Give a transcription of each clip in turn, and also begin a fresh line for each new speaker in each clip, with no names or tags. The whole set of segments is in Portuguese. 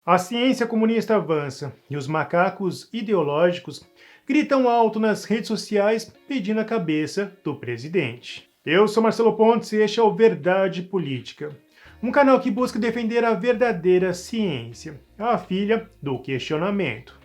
A ciência comunista avança e os macacos ideológicos gritam alto nas redes sociais pedindo a cabeça do presidente. Eu sou Marcelo Pontes e este é o Verdade Política, um canal que busca defender a verdadeira ciência, a filha do questionamento.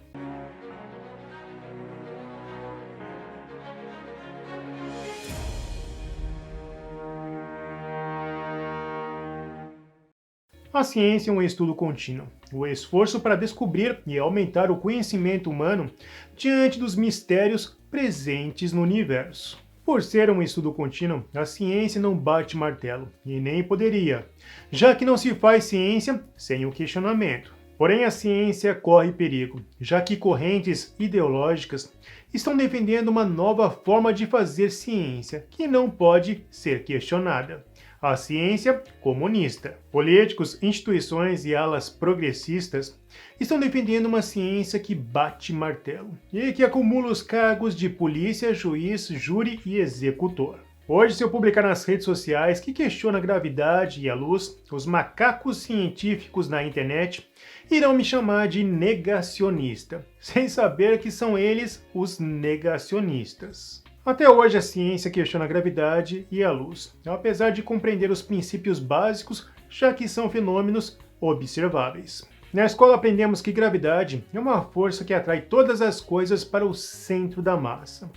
A ciência é um estudo contínuo, o esforço para descobrir e aumentar o conhecimento humano diante dos mistérios presentes no universo. Por ser um estudo contínuo, a ciência não bate martelo, e nem poderia, já que não se faz ciência sem o questionamento. Porém, a ciência corre perigo, já que correntes ideológicas estão defendendo uma nova forma de fazer ciência que não pode ser questionada: a ciência comunista. Políticos, instituições e alas progressistas estão defendendo uma ciência que bate martelo e que acumula os cargos de polícia, juiz, júri e executor. Hoje, se eu publicar nas redes sociais que questiona a gravidade e a luz, os macacos científicos na internet irão me chamar de negacionista, sem saber que são eles os negacionistas. Até hoje a ciência questiona a gravidade e a luz, apesar de compreender os princípios básicos, já que são fenômenos observáveis. Na escola aprendemos que gravidade é uma força que atrai todas as coisas para o centro da massa.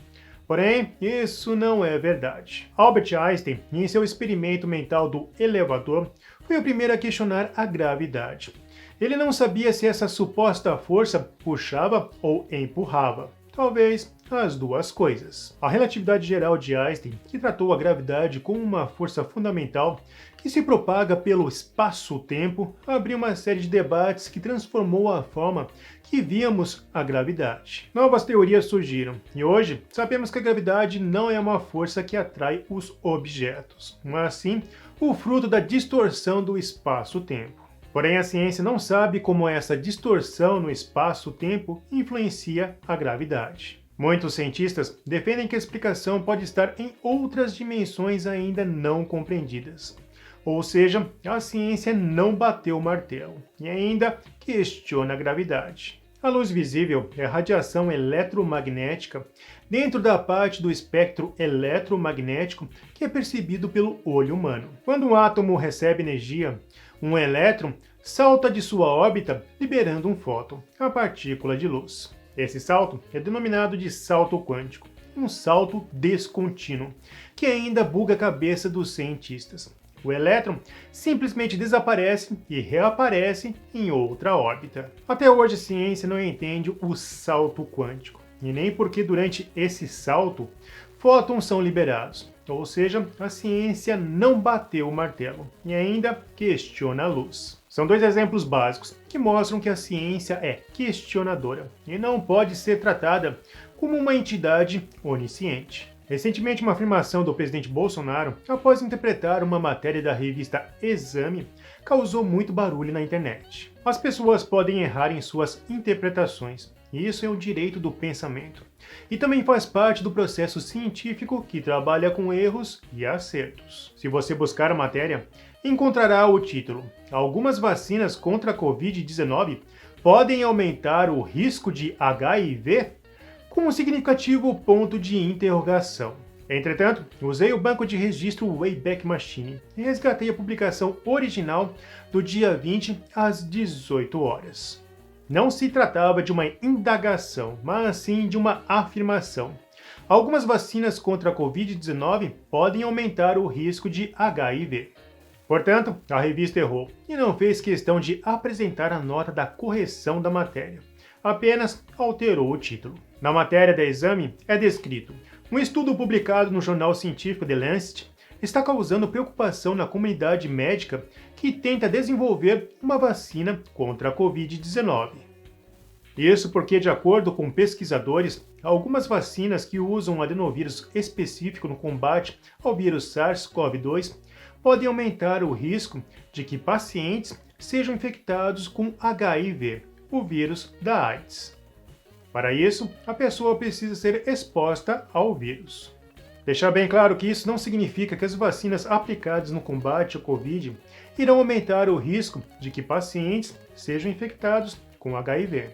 Porém, isso não é verdade. Albert Einstein, em seu experimento mental do elevador, foi o primeiro a questionar a gravidade. Ele não sabia se essa suposta força puxava ou empurrava. Talvez as duas coisas. A relatividade geral de Einstein, que tratou a gravidade como uma força fundamental que se propaga pelo espaço-tempo, abriu uma série de debates que transformou a forma que víamos a gravidade. Novas teorias surgiram, e hoje sabemos que a gravidade não é uma força que atrai os objetos, mas sim o fruto da distorção do espaço-tempo. Porém, a ciência não sabe como essa distorção no espaço-tempo influencia a gravidade. Muitos cientistas defendem que a explicação pode estar em outras dimensões ainda não compreendidas. Ou seja, a ciência não bateu o martelo e ainda questiona a gravidade. A luz visível é radiação eletromagnética dentro da parte do espectro eletromagnético que é percebido pelo olho humano. Quando um átomo recebe energia, um elétron salta de sua órbita liberando um fóton, a partícula de luz. Esse salto é denominado de salto quântico, um salto descontínuo, que ainda buga a cabeça dos cientistas. O elétron simplesmente desaparece e reaparece em outra órbita. Até hoje a ciência não entende o salto quântico, e nem porque durante esse salto fótons são liberados. Ou seja, a ciência não bateu o martelo e ainda questiona a luz. São dois exemplos básicos que mostram que a ciência é questionadora e não pode ser tratada como uma entidade onisciente. Recentemente, uma afirmação do presidente Bolsonaro, após interpretar uma matéria da revista Exame, causou muito barulho na internet. As pessoas podem errar em suas interpretações, e isso é o direito do pensamento. E também faz parte do processo científico que trabalha com erros e acertos. Se você buscar a matéria, encontrará o título: Algumas vacinas contra a Covid-19 podem aumentar o risco de HIV? Com um significativo ponto de interrogação. Entretanto, usei o banco de registro Wayback Machine e resgatei a publicação original do dia 20 às 18 horas. Não se tratava de uma indagação, mas sim de uma afirmação. Algumas vacinas contra a Covid-19 podem aumentar o risco de HIV. Portanto, a revista errou e não fez questão de apresentar a nota da correção da matéria. Apenas alterou o título. Na matéria da Exame é descrito: um estudo publicado no jornal científico The Lancet está causando preocupação na comunidade médica que tenta desenvolver uma vacina contra a Covid-19. Isso porque, de acordo com pesquisadores, algumas vacinas que usam um adenovírus específico no combate ao vírus SARS-CoV-2 podem aumentar o risco de que pacientes sejam infectados com HIV, o vírus da AIDS. Para isso, a pessoa precisa ser exposta ao vírus. Deixar bem claro que isso não significa que as vacinas aplicadas no combate ao Covid irão aumentar o risco de que pacientes sejam infectados com HIV.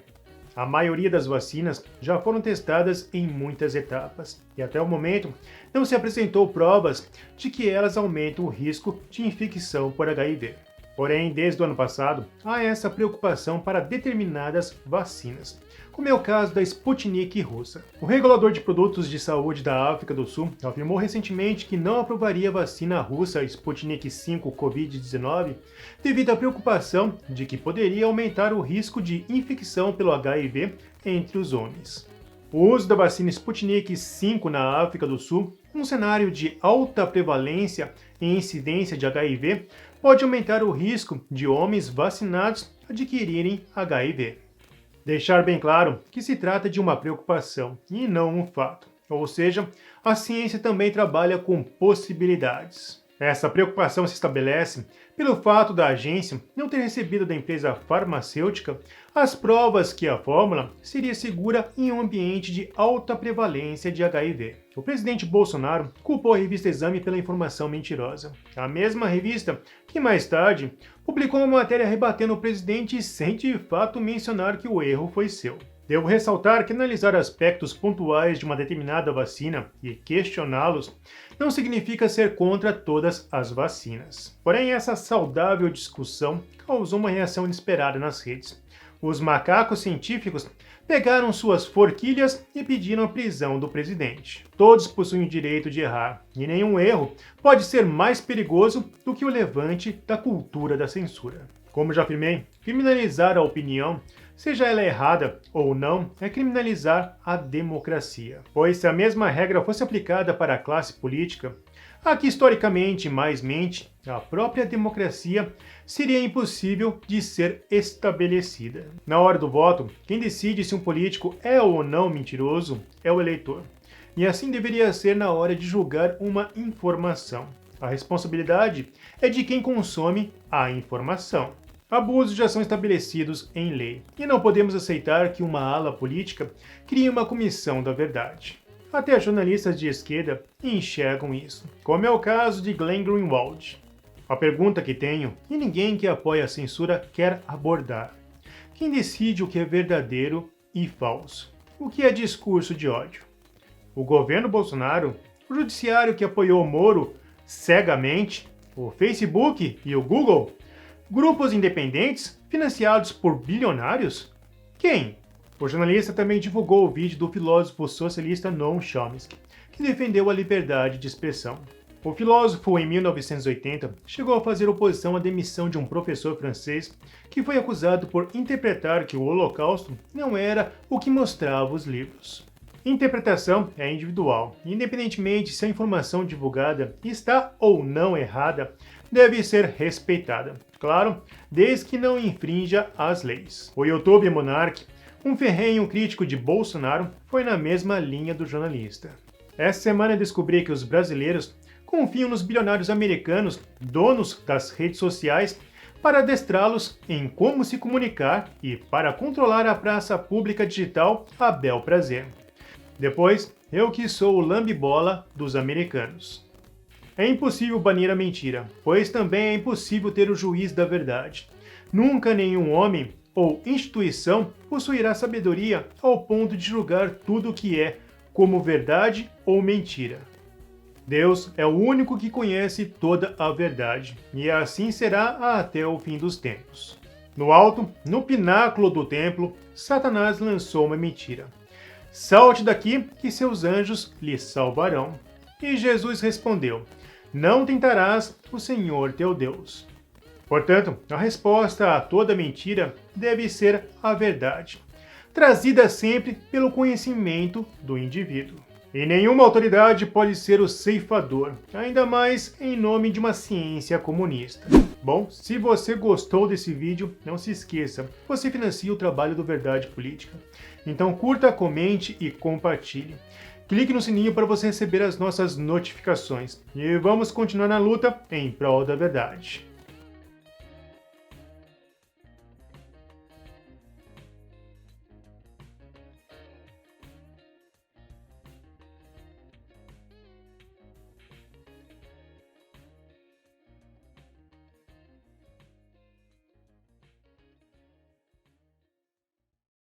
A maioria das vacinas já foram testadas em muitas etapas e até o momento não se apresentou provas de que elas aumentam o risco de infecção por HIV. Porém, desde o ano passado, há essa preocupação para determinadas vacinas, como é o caso da Sputnik russa. O regulador de produtos de saúde da África do Sul afirmou recentemente que não aprovaria a vacina russa Sputnik V Covid-19 devido à preocupação de que poderia aumentar o risco de infecção pelo HIV entre os homens. O uso da vacina Sputnik V na África do Sul, num cenário de alta prevalência e incidência de HIV, pode aumentar o risco de homens vacinados adquirirem HIV. Deixar bem claro que se trata de uma preocupação e não um fato, ou seja, a ciência também trabalha com possibilidades. Essa preocupação se estabelece pelo fato da agência não ter recebido da empresa farmacêutica as provas que a fórmula seria segura em um ambiente de alta prevalência de HIV. O presidente Bolsonaro culpou a revista Exame pela informação mentirosa. A mesma revista que mais tarde publicou uma matéria rebatendo o presidente sem de fato mencionar que o erro foi seu. Devo ressaltar que analisar aspectos pontuais de uma determinada vacina e questioná-los não significa ser contra todas as vacinas. Porém, essa saudável discussão causou uma reação inesperada nas redes. Os macacos científicos pegaram suas forquilhas e pediram a prisão do presidente. Todos possuem o direito de errar, e nenhum erro pode ser mais perigoso do que o levante da cultura da censura. Como já afirmei, criminalizar a opinião, seja ela errada ou não, é criminalizar a democracia. Pois se a mesma regra fosse aplicada para a classe política, a que historicamente mais mente, a própria democracia seria impossível de ser estabelecida. Na hora do voto, quem decide se um político é ou não mentiroso é o eleitor. E assim deveria ser na hora de julgar uma informação. A responsabilidade é de quem consome a informação. Abusos já são estabelecidos em lei, e não podemos aceitar que uma ala política crie uma comissão da verdade. Até jornalistas de esquerda enxergam isso, como é o caso de Glenn Greenwald. A pergunta que tenho, e ninguém que apoia a censura quer abordar: quem decide o que é verdadeiro e falso? O que é discurso de ódio? O governo Bolsonaro? O judiciário que apoiou Moro cegamente? O Facebook e o Google? Grupos independentes financiados por bilionários? Quem? O jornalista também divulgou o vídeo do filósofo socialista Noam Chomsky, que defendeu a liberdade de expressão. O filósofo, em 1980, chegou a fazer oposição à demissão de um professor francês que foi acusado por interpretar que o Holocausto não era o que mostrava os livros. Interpretação é individual, e independentemente se a informação divulgada está ou não errada, deve ser respeitada. Claro, desde que não infrinja as leis. O YouTube Monark, um ferrenho crítico de Bolsonaro, foi na mesma linha do jornalista. Essa semana descobri que os brasileiros confiam nos bilionários americanos, donos das redes sociais, para adestrá-los em como se comunicar e para controlar a praça pública digital a bel prazer. Depois, eu que sou o lambe-bola dos americanos. É impossível banir a mentira, pois também é impossível ter o juiz da verdade. Nunca nenhum homem ou instituição possuirá sabedoria ao ponto de julgar tudo o que é como verdade ou mentira. Deus é o único que conhece toda a verdade, e assim será até o fim dos tempos. No alto, no pináculo do templo, Satanás lançou uma mentira. Salte daqui, que seus anjos lhe salvarão. E Jesus respondeu: não tentarás o Senhor teu Deus. Portanto, a resposta a toda mentira deve ser a verdade, trazida sempre pelo conhecimento do indivíduo. E nenhuma autoridade pode ser o ceifador, ainda mais em nome de uma ciência comunista. Bom, se você gostou desse vídeo, não se esqueça, você financia o trabalho do Verdade Política. Então curta, comente e compartilhe. Clique no sininho para você receber as nossas notificações. E vamos continuar na luta em prol da verdade.